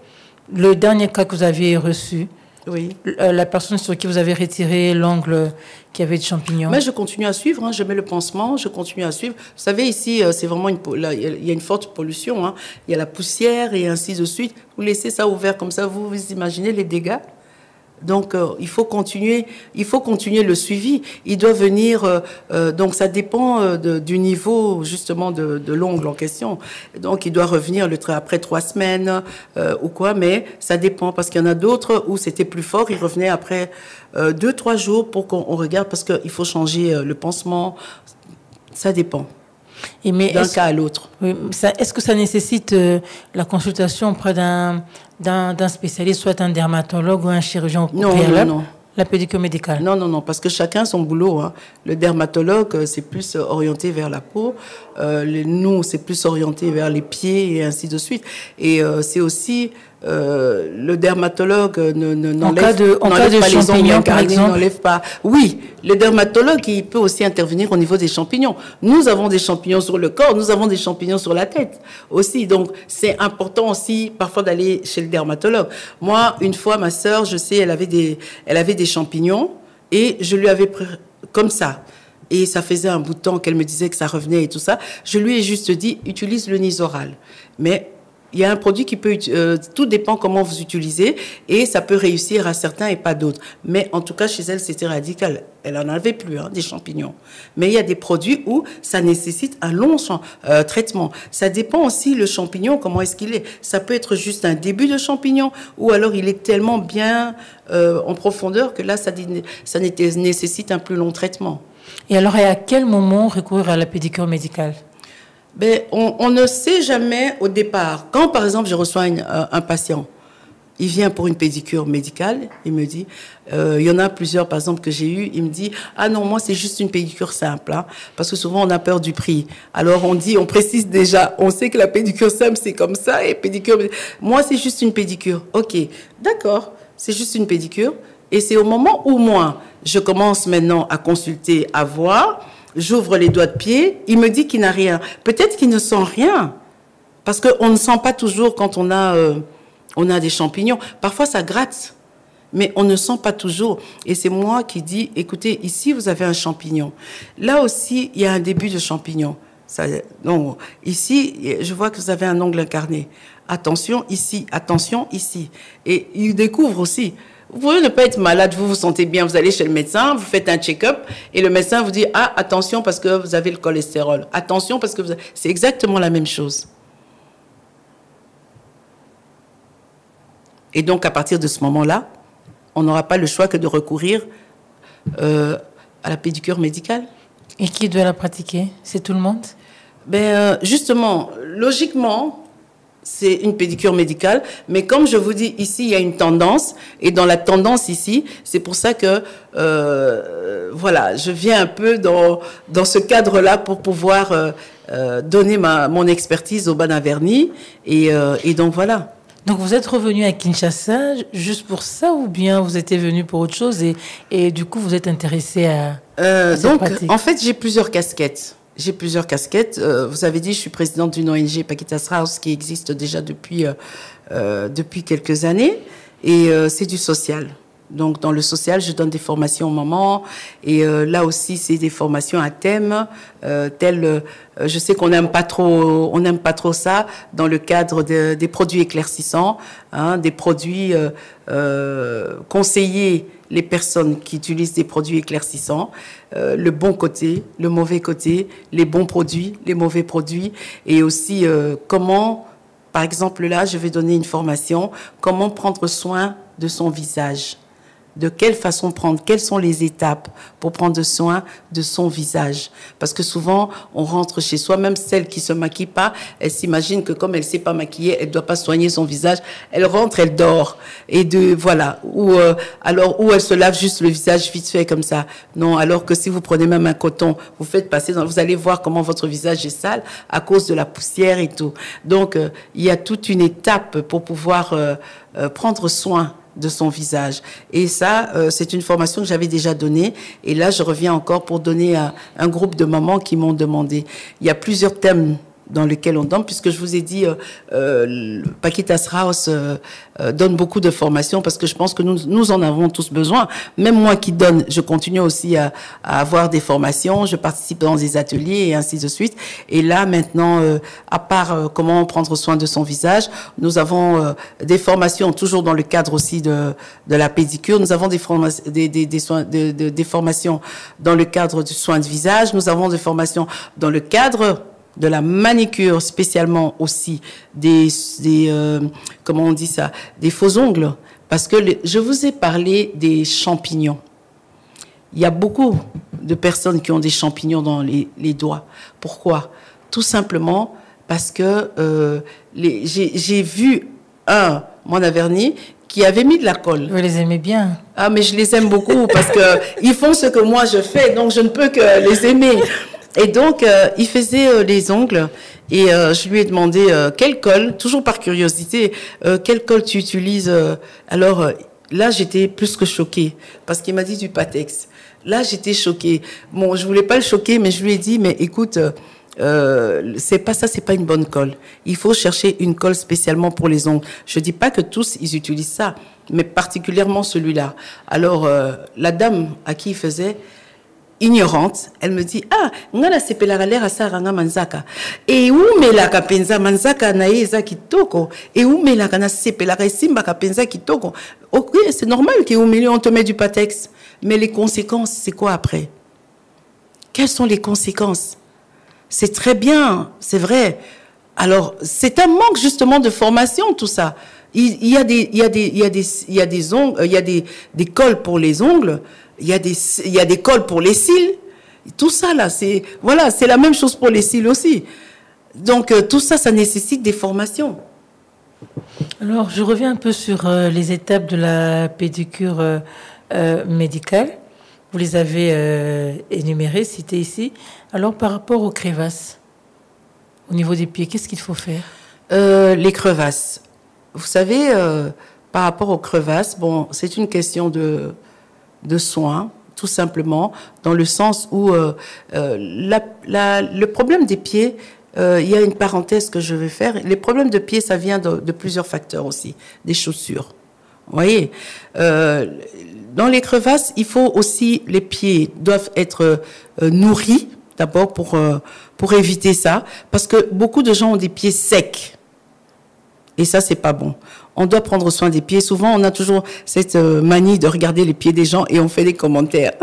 le dernier cas que vous aviez reçu? Oui. La personne sur qui vous avez retiré l'ongle qui avait des champignons. Mais je continue à suivre, je mets le pansement, je continue à suivre. Vous savez, ici, c'est vraiment il y a une forte pollution. Il y a la poussière et ainsi de suite. Vous laissez ça ouvert comme ça, vous imaginez les dégâts? Donc, il faut continuer le suivi. Il doit venir, donc ça dépend du niveau, justement, de l'ongle en question. Donc, il doit revenir après 3 semaines ou quoi, mais ça dépend, parce qu'il y en a d'autres où c'était plus fort, il revenait après 2-3 jours pour qu'on regarde, parce qu'il faut changer le pansement. Ça dépend. D'un cas à l'autre. Oui, est-ce que ça nécessite la consultation auprès d'un spécialiste, soit un dermatologue ou un chirurgien? Non. La pédicure médicale? Non, parce que chacun son boulot. Le dermatologue, c'est plus orienté vers la peau. Nous, c'est plus orienté vers les pieds et ainsi de suite. Et c'est aussi... le dermatologue n'enlève pas les ongles incarnés, n'enlève pas. Oui, le dermatologue, il peut aussi intervenir au niveau des champignons. Nous avons des champignons sur le corps, nous avons des champignons sur la tête aussi. Donc, c'est important aussi parfois d'aller chez le dermatologue. Moi, une fois, ma sœur, je sais, elle avait des champignons et je lui avais pris comme ça. Et ça faisait un bout de temps qu'elle me disait que ça revenait et tout ça. Je lui ai juste dit, utilise le Nizoral. Mais il y a un produit qui peut... tout dépend comment vous utilisez et ça peut réussir à certains et pas d'autres. Mais en tout cas, chez elle, c'était radical. Elle n'en avait plus, des champignons. Mais il y a des produits où ça nécessite un long traitement. Ça dépend aussi, le champignon, comment est-ce qu'il est. Ça peut être juste un début de champignon ou alors il est tellement bien en profondeur que là, ça nécessite un plus long traitement. Et alors, et à quel moment recourir à la pédicure médicale? On ne sait jamais au départ. Quand, par exemple, je reçois un patient, il vient pour une pédicure médicale, il me dit, il y en a plusieurs, par exemple, que j'ai eu, il me dit, ah non, moi, c'est juste une pédicure simple, parce que souvent, on a peur du prix. Alors, on précise déjà, on sait que la pédicure simple, c'est comme ça, et pédicure, moi, c'est juste une pédicure. Ok, d'accord, c'est juste une pédicure, et c'est au moment où moi, je commence maintenant à consulter, à voir, j'ouvre les doigts de pied, il me dit qu'il n'a rien. Peut-être qu'il ne sent rien, parce qu'on ne sent pas toujours quand on a des champignons. Parfois, ça gratte, mais on ne sent pas toujours. Et c'est moi qui dis, écoutez, ici, vous avez un champignon. Là aussi, il y a un début de champignon. Non, ici, je vois que vous avez un ongle incarné. Attention ici, attention ici. Et il découvre aussi. Vous pouvez ne pas être malade, vous vous sentez bien, vous allez chez le médecin, vous faites un check-up et le médecin vous dit « Ah, attention parce que vous avez le cholestérol. Attention parce que vous avez... » C'est exactement la même chose. Et donc, à partir de ce moment-là, on n'aura pas le choix que de recourir à la pédicure médicale. Et qui doit la pratiquer? C'est tout le monde? Justement, logiquement, c'est une pédicure médicale, mais comme je vous dis, ici, il y a une tendance, et dans la tendance ici, c'est pour ça que, voilà, je viens un peu dans ce cadre-là pour pouvoir donner mon expertise au Banaverny, et donc voilà. Donc vous êtes revenu à Kinshasa juste pour ça, ou bien vous étiez venu pour autre chose, et du coup vous êtes intéressé à cette pratique? En fait, j'ai plusieurs casquettes. Vous avez dit, je suis présidente d'une ONG, Paquitas House, qui existe déjà depuis quelques années. Et c'est du social. Donc, dans le social, je donne des formations aux mamans. Et là aussi, c'est des formations à thème, je sais qu'on n'aime pas trop ça dans le cadre des produits éclaircissants, hein, des produits conseillés les personnes qui utilisent des produits éclaircissants, le bon côté, le mauvais côté, les bons produits, les mauvais produits, et aussi comment, par exemple là, je vais donner une formation, comment prendre soin de son visage. De quelle façon prendre, quelles sont les étapes pour prendre soin de son visage. Parce que souvent, on rentre chez soi, même celle qui se maquille pas, elle s'imagine que comme elle sait pas maquiller, elle doit pas soigner son visage. Elle rentre, elle dort. Et voilà. Ou elle se lave juste le visage vite fait comme ça. Non, alors que si vous prenez même un coton, vous faites passer vous allez voir comment votre visage est sale à cause de la poussière et tout. Donc, il y a toute une étape pour pouvoir prendre soin de son visage. Et ça, c'est une formation que j'avais déjà donnée. Et là, je reviens encore pour donner à un groupe de mamans qui m'ont demandé. Il y a plusieurs thèmes dans lesquels on donne, puisque je vous ai dit, Paquitas House donne beaucoup de formations, parce que je pense que nous en avons tous besoin. Même moi qui donne, je continue aussi à avoir des formations, je participe dans des ateliers et ainsi de suite. Et là, maintenant, à part comment prendre soin de son visage, nous avons des formations, toujours dans le cadre aussi de la pédicure. Nous avons des formations dans le cadre du soin de visage. Nous avons des formations dans le cadre de la manicure, spécialement aussi comment on dit ça, des faux ongles. Parce que je vous ai parlé des champignons. Il y a beaucoup de personnes qui ont des champignons dans les doigts. Pourquoi? Tout simplement parce que j'ai vu un Banaverny qui avait mis de la colle. Vous les aimez bien? Ah, mais je les aime beaucoup parce que ils font ce que moi je fais, donc je ne peux que les aimer. Et donc, il faisait les ongles et je lui ai demandé quelle colle, toujours par curiosité, quelle colle tu utilises. Alors là, j'étais plus que choquée parce qu'il m'a dit du Patex. Là, j'étais choquée. Bon, je voulais pas le choquer, mais je lui ai dit, mais écoute, c'est pas ça, c'est pas une bonne colle. Il faut chercher une colle spécialement pour les ongles. Je dis pas que tous ils utilisent ça, mais particulièrement celui-là. Alors, la dame à qui il faisait, ignorante, elle me dit, ah, ngana sepela galera saranga manzaka. Et où me la kapenza manzaka na eza kitoko. Et où me la kana sepela simba kapenza kitoko. Ok, c'est normal qu'au milieu on te met du Patex. Mais les conséquences, c'est quoi après? Quelles sont les conséquences? C'est très bien, c'est vrai. Alors, c'est un manque justement de formation, tout ça. Il y a des colles pour les ongles. Il y a des colles pour les cils. Tout ça, là, c'est la même chose pour les cils aussi. Donc, tout ça, ça nécessite des formations. Alors, je reviens un peu sur les étapes de la pédicure médicale. Vous les avez énumérées, citées ici. Alors, par rapport aux crevasses, au niveau des pieds, qu'est-ce qu'il faut faire? Les crevasses. Vous savez, par rapport aux crevasses, bon, c'est une question de soins, tout simplement, dans le sens où le problème des pieds, il y a une parenthèse que je vais faire. Les problèmes de pieds, ça vient de plusieurs facteurs aussi, des chaussures. Vous voyez, dans les crevasses, il faut aussi, les pieds doivent être nourris, d'abord pour éviter ça, parce que beaucoup de gens ont des pieds secs. Et ça, c'est pas bon. On doit prendre soin des pieds. Souvent, on a toujours cette manie de regarder les pieds des gens et on fait des commentaires.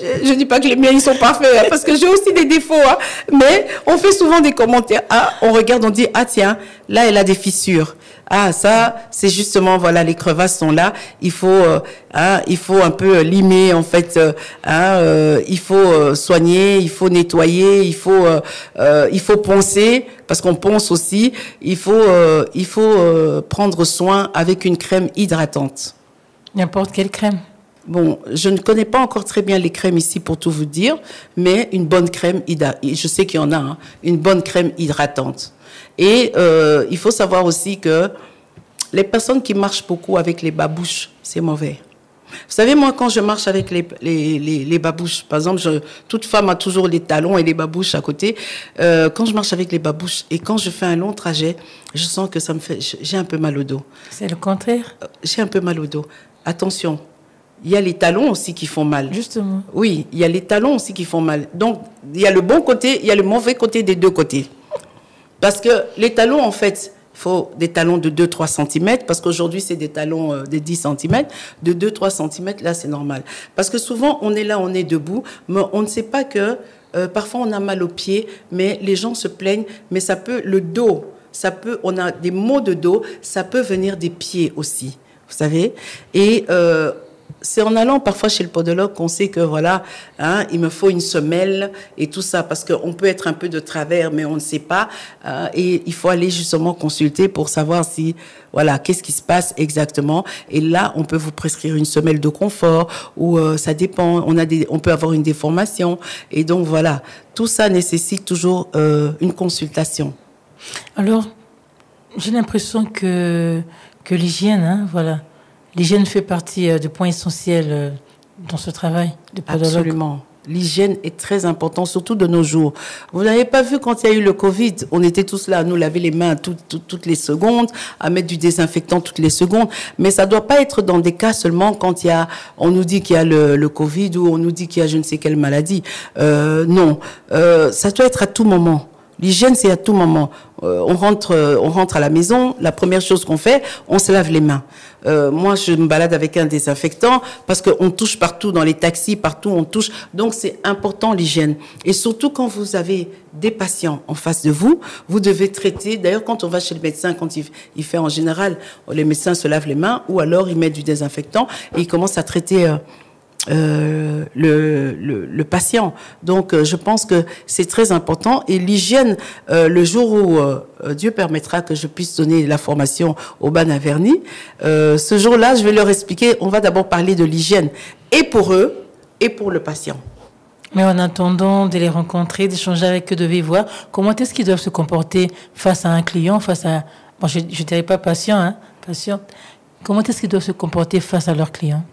Je dis pas que les miens, ils sont parfaits, hein, parce que j'ai aussi des défauts, hein, mais on fait souvent des commentaires. Ah, on regarde, on dit, ah tiens, là, elle a des fissures. Ah, ça, c'est justement, voilà, les crevasses sont là. Il faut un peu limer, en fait. Il faut soigner, il faut nettoyer, il faut poncer, parce qu'on ponce aussi. Il faut prendre soin avec une crème hydratante. N'importe quelle crème. Bon, je ne connais pas encore très bien les crèmes ici pour tout vous dire, mais une bonne crème, je sais qu'il y en a, hein, une bonne crème hydratante. Et il faut savoir aussi que les personnes qui marchent beaucoup avec les babouches, c'est mauvais. Vous savez, moi, quand je marche avec les babouches, par exemple, toute femme a toujours les talons et les babouches à côté. Quand je marche avec les babouches et quand je fais un long trajet, je sens que j'ai un peu mal au dos. C'est le contraire? J'ai un peu mal au dos. Attention. Il y a les talons aussi qui font mal. Justement. Oui, il y a les talons aussi qui font mal. Donc, il y a le bon côté, il y a le mauvais côté des deux côtés. Parce que les talons, en fait, il faut des talons de 2-3 cm, parce qu'aujourd'hui, c'est des talons de 10 cm. De 2-3 cm, là, c'est normal. Parce que souvent, on est là, on est debout, mais on ne sait pas que parfois, on a mal aux pieds, mais les gens se plaignent, mais ça peut, le dos, on a des maux de dos, ça peut venir des pieds aussi, vous savez. Et c'est en allant parfois chez le podologue qu'on sait que voilà, hein, il me faut une semelle et tout ça, parce qu'on peut être un peu de travers, mais on ne sait pas. Et il faut aller justement consulter pour savoir si, voilà, qu'est-ce qui se passe exactement. Et là, on peut vous prescrire une semelle de confort, ou ça dépend. On peut avoir une déformation. Et donc voilà, tout ça nécessite toujours une consultation. Alors, j'ai l'impression que l'hygiène, hein, voilà. L'hygiène fait partie des points essentiels dans ce travail de podologue. Absolument. L'hygiène est très importante, surtout de nos jours. Vous n'avez pas vu quand il y a eu le Covid, on était tous là à nous laver les mains toutes les secondes, à mettre du désinfectant toutes les secondes. Mais ça ne doit pas être dans des cas seulement quand on nous dit qu'il y a le Covid ou on nous dit qu'il y a je ne sais quelle maladie. Non, ça doit être à tout moment. L'hygiène, c'est à tout moment. On rentre à la maison, la première chose qu'on fait, on se lave les mains. Moi, je me balade avec un désinfectant parce qu'on touche partout, dans les taxis, partout on touche. Donc, c'est important l'hygiène. Et surtout quand vous avez des patients en face de vous, vous devez traiter. D'ailleurs, quand on va chez le médecin, quand il fait en général, les médecins se lavent les mains ou alors ils mettent du désinfectant et ils commencent à traiter le patient. Donc, je pense que c'est très important. Et l'hygiène, le jour où Dieu permettra que je puisse donner la formation au Ban à Verny, ce jour-là, je vais leur expliquer, on va d'abord parler de l'hygiène, et pour eux, et pour le patient. Mais en attendant de les rencontrer, d'échanger avec eux de vive voix, comment est-ce qu'ils doivent se comporter face à un client, face à... Bon, je ne dirais pas patient, hein, patient. Comment est-ce qu'ils doivent se comporter face à leurs clients?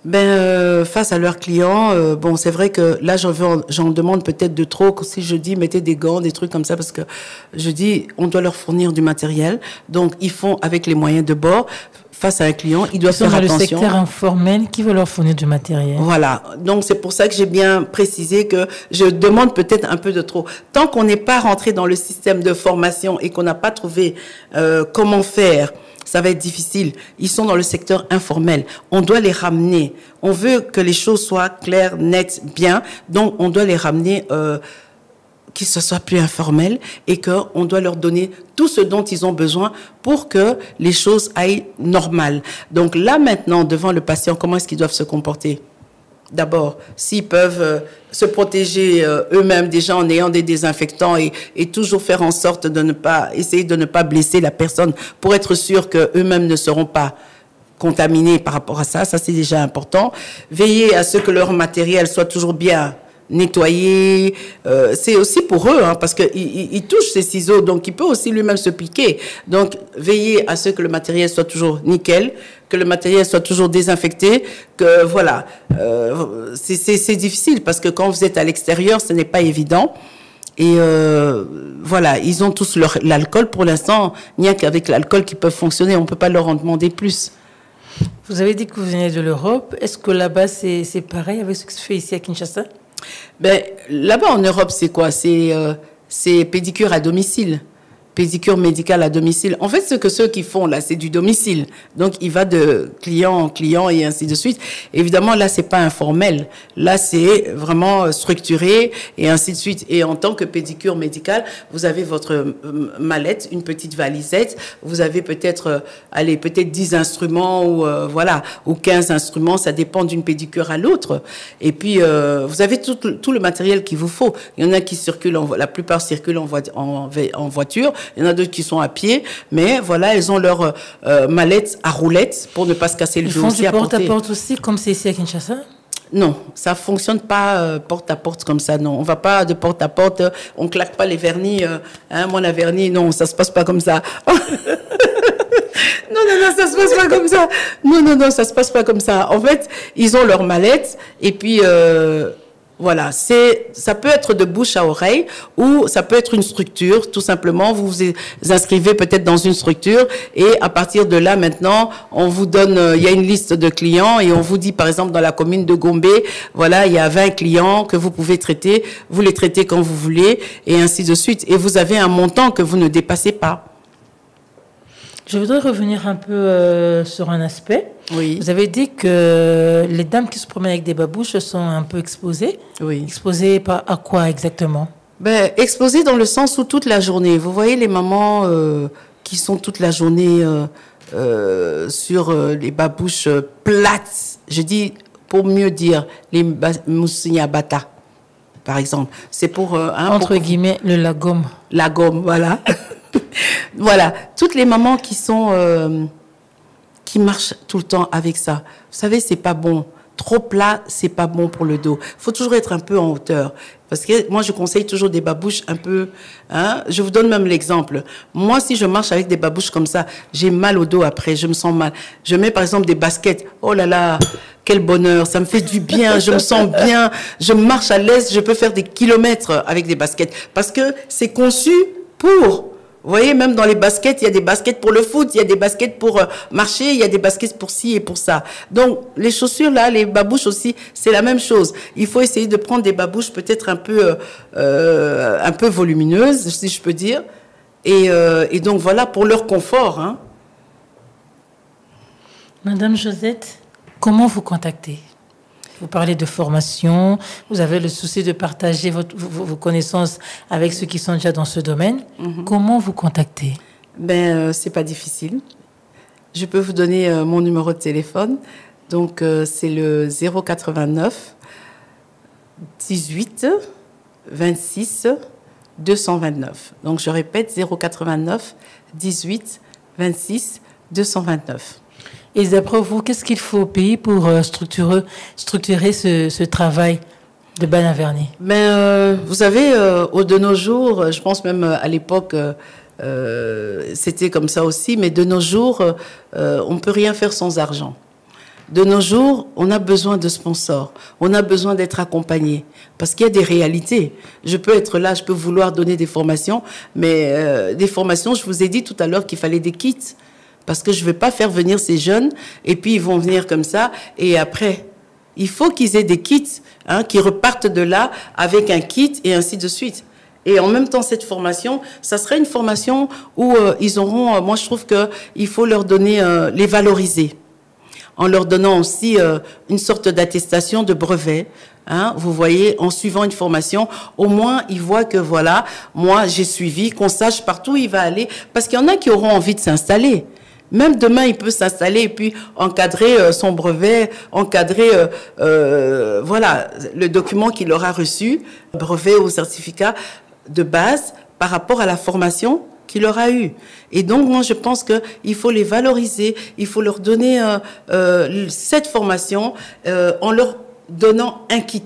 Face à leurs clients, bon, c'est vrai que là, j'en demande peut-être de trop. Si je dis mettez des gants, des trucs comme ça, parce que je dis on doit leur fournir du matériel. Donc, ils font avec les moyens de bord. Face à un client, ils doivent faire attention. Dans le secteur informel, qui veut leur fournir du matériel? Voilà. Donc, c'est pour ça que j'ai bien précisé que je demande peut-être un peu de trop. Tant qu'on n'est pas rentré dans le système de formation et qu'on n'a pas trouvé comment faire, ça va être difficile. Ils sont dans le secteur informel. On doit les ramener. On veut que les choses soient claires, nettes, bien. Donc, on doit les ramener, qu'ils ne soient plus informels et qu'on doit leur donner tout ce dont ils ont besoin pour que les choses aillent normales. Donc là, maintenant, devant le patient, comment est-ce qu'ils doivent se comporter? D'abord, s'ils peuvent se protéger eux-mêmes déjà en ayant des désinfectants et toujours faire en sorte essayer de ne pas blesser la personne pour être sûr qu'eux-mêmes ne seront pas contaminés par rapport à ça. Ça, c'est déjà important. Veiller à ce que leur matériel soit toujours bien nettoyer. C'est aussi pour eux, hein, parce qu'il touche ces ciseaux, donc il peut aussi lui-même se piquer. Donc, veillez à ce que le matériel soit toujours nickel, que le matériel soit toujours désinfecté, que voilà. C'est difficile, parce que quand vous êtes à l'extérieur, ce n'est pas évident. Et voilà, ils ont tous l'alcool. Pour l'instant, il n'y a qu'avec l'alcool qu'ils peuvent fonctionner. On ne peut pas leur en demander plus. Vous avez dit que vous venez de l'Europe. Est-ce que là-bas, c'est pareil avec ce qui se fait ici à Kinshasa? Ben, là-bas, en Europe, c'est quoi? C'est pédicure à domicile. Pédicure médicale à domicile. En fait, ce que ceux qui font là, c'est du domicile. Donc, il va de client en client et ainsi de suite. Évidemment, là, c'est pas informel. Là, c'est vraiment structuré et ainsi de suite. Et en tant que pédicure médicale, vous avez votre mallette, une petite valisette. Vous avez peut-être, peut-être 10 instruments ou voilà, ou 15 instruments. Ça dépend d'une pédicure à l'autre. Et puis, vous avez tout le matériel qu'il vous faut. Il y en a qui circulent, la plupart circulent en voiture. Il y en a d'autres qui sont à pied, mais voilà, elles ont leur mallette à roulettes pour ne pas se casser le dos. Ils font du porte-à-porte aussi, comme c'est ici à Kinshasa? Non, ça fonctionne pas porte-à-porte comme ça, non. On va pas de porte-à-porte, on claque pas les vernis. Moi, la vernis, non, ça se passe pas comme ça. Non, ça se passe pas comme ça. Non, ça se passe pas comme ça. En fait, ils ont leur mallette et puis... voilà, ça peut être de bouche à oreille ou ça peut être une structure, tout simplement. Vous vous inscrivez peut-être dans une structure et à partir de là, maintenant, on vous donne, il y a une liste de clients et on vous dit, par exemple, dans la commune de Gombe, voilà, il y a 20 clients que vous pouvez traiter, vous les traitez quand vous voulez et ainsi de suite. Et vous avez un montant que vous ne dépassez pas. Je voudrais revenir un peu sur un aspect. Oui. Vous avez dit que les dames qui se promènent avec des babouches sont un peu exposées. Oui. Exposées à quoi exactement? Ben, exposées dans le sens où toute la journée. Vous voyez les mamans qui sont toute la journée sur les babouches plates. Je dis, pour mieux dire, les moussignabata, par exemple. C'est pour... entre guillemets, la gomme. La gomme, voilà. Voilà, toutes les mamans qui sont qui marchent tout le temps avec ça. Vous savez, c'est pas bon. Trop plat, c'est pas bon pour le dos. Faut toujours être un peu en hauteur. Parce que moi, je conseille toujours des babouches un peu... Hein, je vous donne même l'exemple. Moi, si je marche avec des babouches comme ça, j'ai mal au dos après, je me sens mal. Je mets par exemple des baskets. Oh là là, quel bonheur, ça me fait du bien, je me sens bien. Je marche à l'aise, je peux faire des kilomètres avec des baskets. Parce que c'est conçu pour... Vous voyez, même dans les baskets, il y a des baskets pour le foot, il y a des baskets pour marcher, il y a des baskets pour ci et pour ça. Donc, les chaussures, là, les babouches aussi, c'est la même chose. Il faut essayer de prendre des babouches peut-être un peu volumineuses, si je peux dire. Et donc, voilà, pour leur confort. Hein. Madame Josette, comment vous contactez? Vous parlez de formation, vous avez le souci de partager vos connaissances avec ceux qui sont déjà dans ce domaine. Mm-hmm. Comment vous contactez? Ben, c'est pas difficile. Je peux vous donner mon numéro de téléphone. Donc, c'est le 089 18 26 229. Donc, je répète, 089 18 26 229. Et d'après vous, qu'est-ce qu'il faut au pays pour structurer ce travail de Banaverny? Vous savez, de nos jours, je pense même à l'époque, c'était comme ça aussi, mais de nos jours, on ne peut rien faire sans argent. De nos jours, on a besoin de sponsors, on a besoin d'être accompagné, parce qu'il y a des réalités. Je peux être là, je peux vouloir donner des formations, mais des formations, je vous ai dit tout à l'heure qu'il fallait des kits. Parce que je ne vais pas faire venir ces jeunes et puis ils vont venir comme ça. Et après, il faut qu'ils aient des kits, hein, qui repartent de là avec un kit et ainsi de suite. Et en même temps, cette formation, ça serait une formation où ils auront... moi, je trouve qu'il faut leur donner, les valoriser. En leur donnant aussi une sorte d'attestation de brevet. Hein, vous voyez, en suivant une formation, au moins, ils voient que voilà, moi, j'ai suivi, qu'on sache partout où il va aller. Parce qu'il y en a qui auront envie de s'installer. Même demain, il peut s'installer et puis encadrer son brevet, encadrer voilà, le document qu'il aura reçu, brevet ou certificat de base par rapport à la formation qu'il aura eue. Et donc, moi, je pense qu'il faut les valoriser, il faut leur donner cette formation en leur donnant un kit.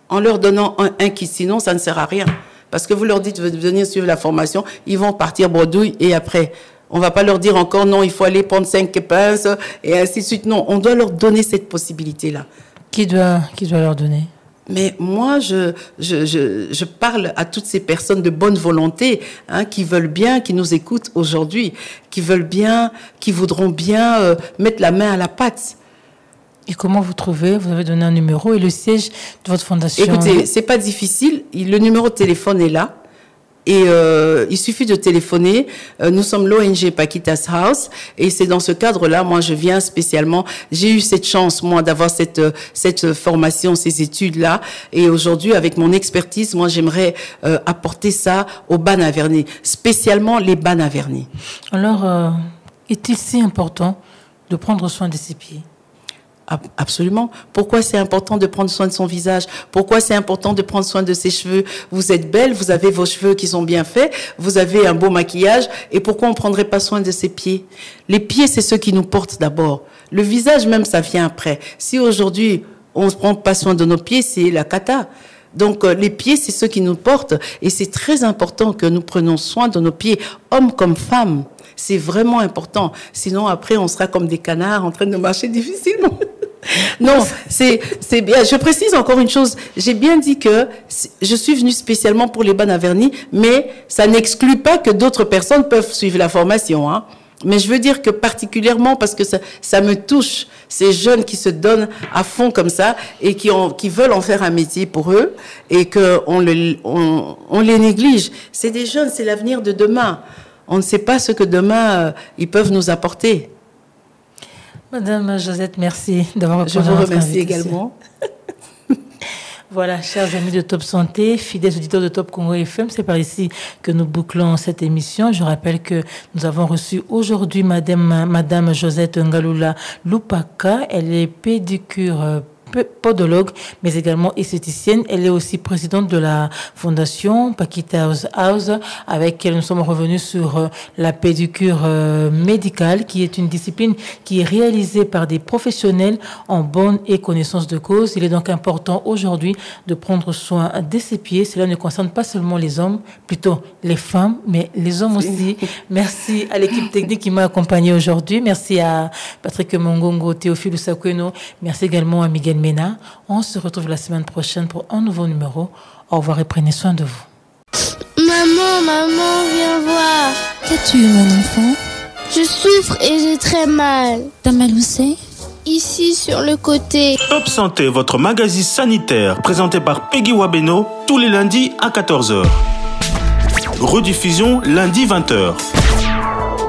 en leur donnant un kit. Sinon, ça ne sert à rien. Parce que vous leur dites de venir suivre la formation, ils vont partir bredouille et après, on ne va pas leur dire encore non, il faut aller prendre 5 pinces et ainsi de suite. Non, on doit leur donner cette possibilité-là. Qui doit leur donner? Mais moi, je parle à toutes ces personnes de bonne volonté, qui veulent bien, qui nous écoutent aujourd'hui, qui veulent bien, qui voudront bien mettre la main à la pâte. Et comment vous trouvez? Vous avez donné un numéro et le siège de votre fondation? Écoutez, c'est pas difficile. Le numéro de téléphone est là. Et il suffit de téléphoner. Nous sommes l'ONG Paquita's House et c'est dans ce cadre-là, moi, je viens spécialement. J'ai eu cette chance, moi, d'avoir cette formation, ces études-là. Et aujourd'hui, avec mon expertise, moi, j'aimerais apporter ça aux Bas-Navernais, spécialement les Bas-Navernais. Alors, est-il si important de prendre soin de ses pieds? Absolument. Pourquoi c'est important de prendre soin de son visage? Pourquoi c'est important de prendre soin de ses cheveux? Vous êtes belle, vous avez vos cheveux qui sont bien faits, vous avez un beau maquillage, et pourquoi on ne prendrait pas soin de ses pieds? Les pieds, c'est ceux qui nous portent d'abord. Le visage, même, ça vient après. Si aujourd'hui, on ne prend pas soin de nos pieds, c'est la cata. Donc, les pieds, c'est ceux qui nous portent, et c'est très important que nous prenions soin de nos pieds, hommes comme femmes. C'est vraiment important. Sinon, après, on sera comme des canards en train de marcher difficilement. Non, c'est bien. Je précise encore une chose. J'ai bien dit que je suis venue spécialement pour les Bas-Navernais, mais ça n'exclut pas que d'autres personnes peuvent suivre la formation, hein. Mais je veux dire que particulièrement parce que ça me touche, ces jeunes qui se donnent à fond comme ça et qui veulent en faire un métier pour eux et qu'on les néglige. C'est des jeunes, c'est l'avenir de demain. On ne sait pas ce que demain ils peuvent nous apporter. Madame Josette, merci d'avoir répondu. Je vous remercie également. Voilà, chers amis de Top Santé, fidèles auditeurs de Top Congo FM, c'est par ici que nous bouclons cette émission. Je rappelle que nous avons reçu aujourd'hui Madame Josette Ngalula Lupaka. Elle est pédicure podologue, mais également esthéticienne. Elle est aussi présidente de la fondation Paquita's House, avec laquelle nous sommes revenus sur la pédicure médicale, qui est une discipline qui est réalisée par des professionnels en bonne et connaissance de cause. Il est donc important aujourd'hui de prendre soin de ses pieds. Cela ne concerne pas seulement les hommes, plutôt les femmes, mais les hommes aussi. Merci à l'équipe technique qui m'a accompagné aujourd'hui. Merci à Patrick Mongongo, Théophile Sakweno. Merci également à Miguel Mena. On se retrouve la semaine prochaine pour un nouveau numéro. Au revoir et prenez soin de vous. Maman, viens voir. Qu'as-tu, mon enfant? Je souffre et j'ai très mal. T'as mal où c'est? Ici, sur le côté. Top Santé, votre magazine sanitaire, présenté par Peggy Wabeno, tous les lundis à 14h. Rediffusion lundi 20h.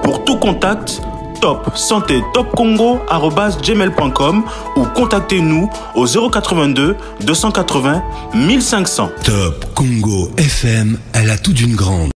Pour tout contact, Top Santé Top Congo @gmail.com ou contactez-nous au 082 280 1500. Top Congo FM, elle a tout d'une grande.